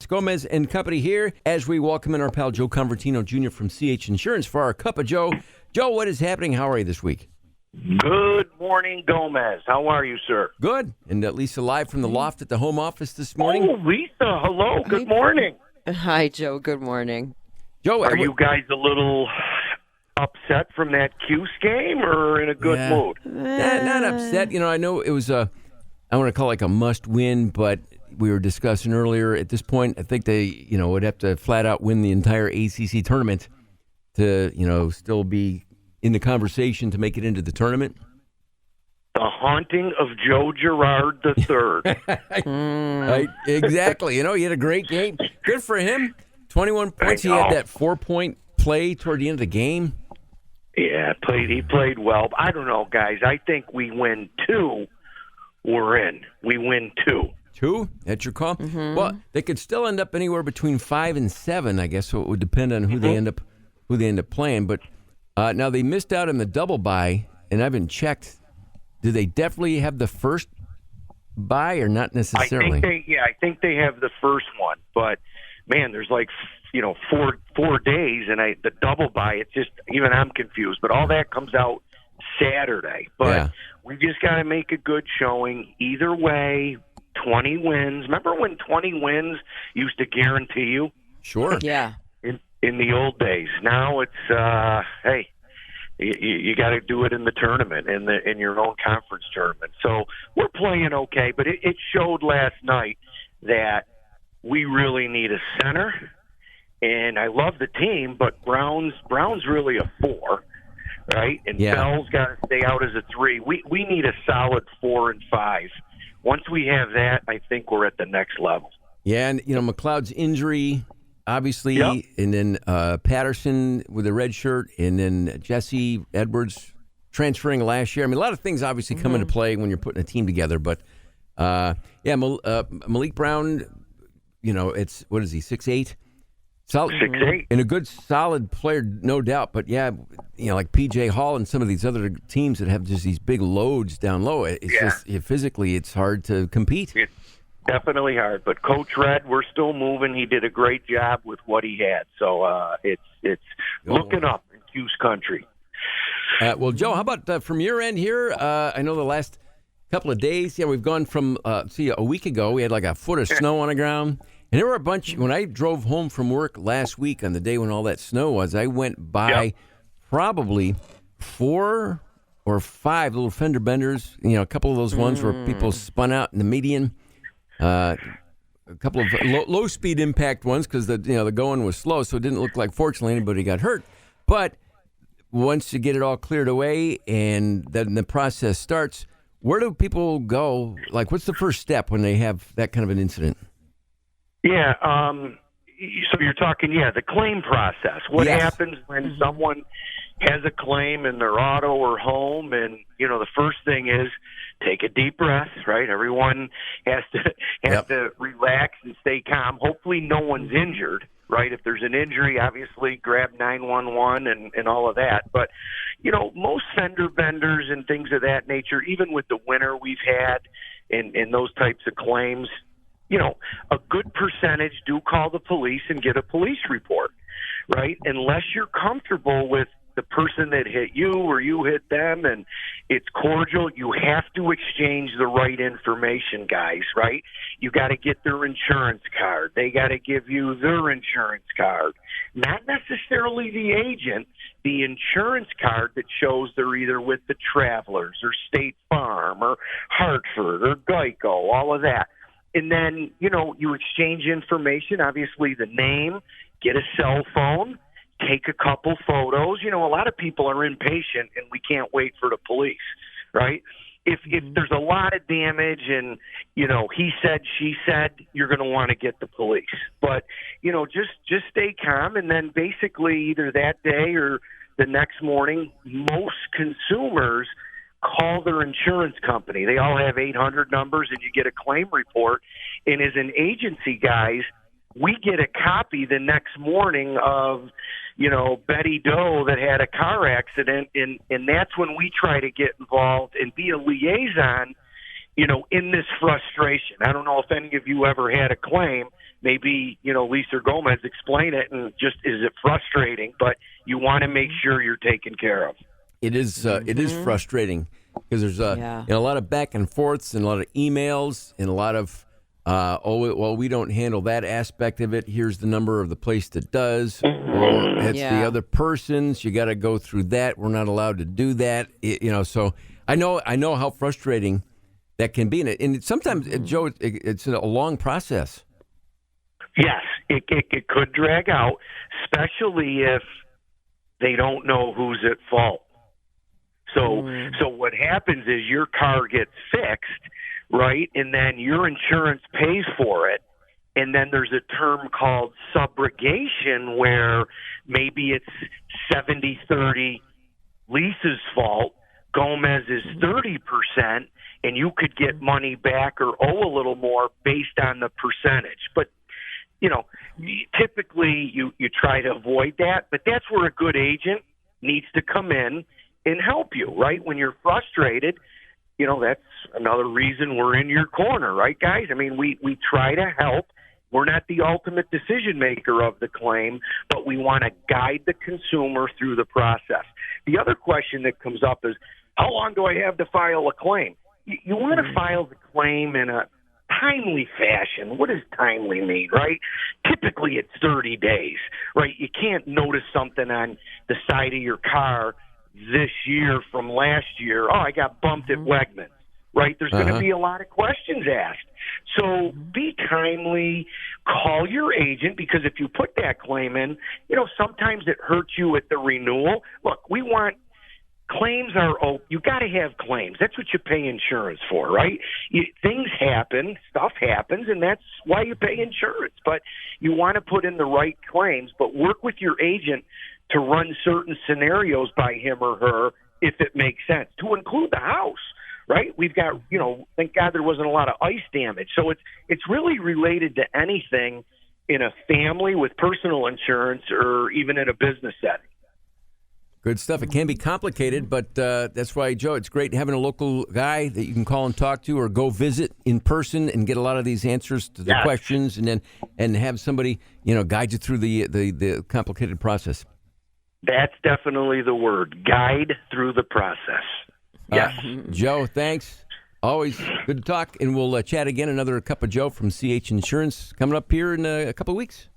Gomez and company here as we welcome in our pal Joe Convertino Jr. from CH Insurance for our Cup of Joe. Joe, what is happening? How are you this week? Good morning, Gomez. How are you, sir? Good. And Lisa live from the loft at the home office this morning. Oh, Lisa, hello. Good morning. Hi, Joe. Good morning. Joe, Are you guys a little upset from that Cuse game or in a good mood? Not upset. I know it was I want to call it like a must-win, but we were discussing earlier, at this point, I think they, would have to flat out win the entire ACC tournament to, still be in the conversation to make it into the tournament. The haunting of Joe Girard III. Right, exactly. He had a great game. Good for him. 21 points. He had that 4-point play toward the end of the game. Yeah, he played well. I don't know, guys. I think we win 2. We're in. We win 2. 2? That's your call? Mm-hmm. Well, they could still end up anywhere between 5 and 7, I guess, so it would depend on who they end up playing. But now they missed out on the double bye, and I haven't checked. Do they definitely have the first bye or not necessarily? I think they have the first one. But, man, there's like, 4 days, and the double bye, it's just, even I'm confused. But all that comes out Saturday. But we just got to make a good showing. Either way, 20 wins. Remember when 20 wins used to guarantee you? Sure. Yeah. In the old days. Now it's, hey, you got to do it in the tournament, in your own conference tournament. So we're playing okay, but it showed last night that we really need a center. And I love the team, but Brown's really a 4, right? And Bell's got to stay out as a 3. We need a solid 4 and 5. Once we have that, I think we're at the next level. Yeah, and McLeod's injury, obviously, and then Patterson with a red shirt, and then Jesse Edwards transferring last year. I mean, a lot of things obviously come into play when you're putting a team together. But Malik Brown, it's what is he, 6'8"? Solid, 6'8", and a good, solid player, no doubt. But like PJ Hall and some of these other teams that have just these big loads down low. It's just physically, it's hard to compete. It's definitely hard. But Coach Red, we're still moving. He did a great job with what he had. So it's looking up in Cuse country. Well, Joe, how about from your end here? I know the last couple of days, we've gone from a week ago we had like a foot of snow on the ground. And there were a bunch, when I drove home from work last week on the day when all that snow was, I went by probably 4 or 5 little fender benders, a couple of those ones where people spun out in the median, a couple of low-speed impact ones because the going was slow, so it didn't look like, fortunately, anybody got hurt. But once you get it all cleared away and then the process starts, where do people go? Like, what's the first step when they have that kind of an incident? Yeah, so you're talking, the claim process. What happens when someone has a claim in their auto or home, and, the first thing is take a deep breath, right? Everyone has to relax and stay calm. Hopefully no one's injured, right? If there's an injury, obviously grab 911 and all of that. But, most fender benders and things of that nature, even with the winter we've had and those types of claims, a good percentage do call the police and get a police report, right? Unless you're comfortable with the person that hit you or you hit them and it's cordial, you have to exchange the right information, guys, right? You got to get their insurance card. They got to give you their insurance card. Not necessarily the agent, the insurance card that shows they're either with the Travelers or State Farm or Hartford or Geico, all of that. And then, you exchange information, obviously the name, get a cell phone, take a couple photos. A lot of people are impatient and we can't wait for the police, right? If there's a lot of damage and, he said, she said, you're going to want to get the police. But, just stay calm, and then basically either that day or the next morning, most consumers call their insurance company. They all have 800 numbers, and you get a claim report. And as an agency, guys, we get a copy the next morning of, Betty Doe that had a car accident, and that's when we try to get involved and be a liaison, in this frustration. I don't know if any of you ever had a claim, maybe, Lisa Gomez explain it, and just, is it frustrating? But you want to make sure you're taken care of. It is frustrating because there's a lot of back and forths and a lot of emails and a lot of, we don't handle that aspect of it. Here's the number of the place that does. Or it's the other person's. You got to go through that. We're not allowed to do that. So I know how frustrating that can be. And sometimes, Joe, it's a long process. Yes, it could drag out, especially if they don't know who's at fault. So what happens is your car gets fixed, right? And then your insurance pays for it. And then there's a term called subrogation where maybe it's 70-30 Lisa's fault, Gomez is 30%, and you could get money back or owe a little more based on the percentage. But, typically you try to avoid that, but that's where a good agent needs to come in and help you, right? When you're frustrated, that's another reason we're in your corner, right, guys? I mean, we try to help. We're not the ultimate decision maker of the claim, but we want to guide the consumer through the process. The other question that comes up is, how long do I have to file a claim? You want to file the claim in a timely fashion. What does timely mean, right? Typically it's 30 days, right? You can't notice something on the side of your car this year from last year. Oh, I got bumped at Wegmans, right? There's going to be a lot of questions asked. So be timely, call your agent, because if you put that claim in, sometimes it hurts you at the renewal. Look, claims you got to have claims. That's what you pay insurance for, right? Things happen, stuff happens, and that's why you pay insurance. But you want to put in the right claims, but work with your agent to run certain scenarios by him or her if it makes sense, to include the house, right? We've got, thank God there wasn't a lot of ice damage. So it's really related to anything in a family with personal insurance or even in a business setting. Good stuff. It can be complicated, but that's why, Joe, it's great having a local guy that you can call and talk to or go visit in person and get a lot of these answers to the questions, and have somebody, guide you through the complicated process. That's definitely the word, guide through the process. Yes. Joe, thanks. Always good to talk, and we'll chat again. Another Cup of Joe from CH Insurance coming up here in a couple of weeks.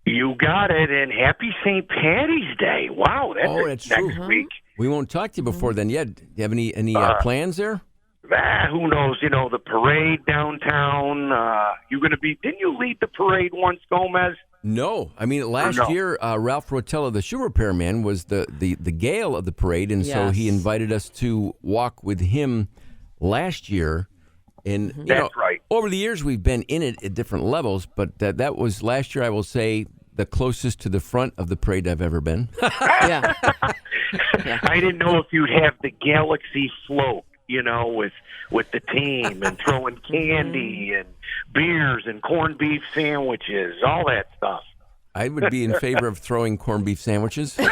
You got it, and happy St. Patty's Day. Wow, that's next true. week. We won't talk to you before then yet. Do you have any plans there? Who knows? The parade downtown. Didn't you lead the parade once, Gomez? No. I mean, last year, Ralph Rotella, the shoe repairman, was the gale of the parade, and so he invited us to walk with him last year. And that's right. Over the years, we've been in it at different levels, but that was last year, I will say, the closest to the front of the parade I've ever been. Yeah. I didn't know if you'd have the Galaxy float, with the team, and throwing candy and beers and corned beef sandwiches, all that stuff. I would be in favor of throwing corned beef sandwiches. Let's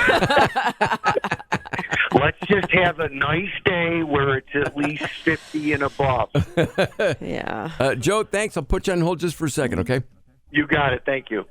just have a nice day where it's at least 50 and above. Yeah. Joe, thanks. I'll put you on hold just for a second, okay? You got it. Thank you.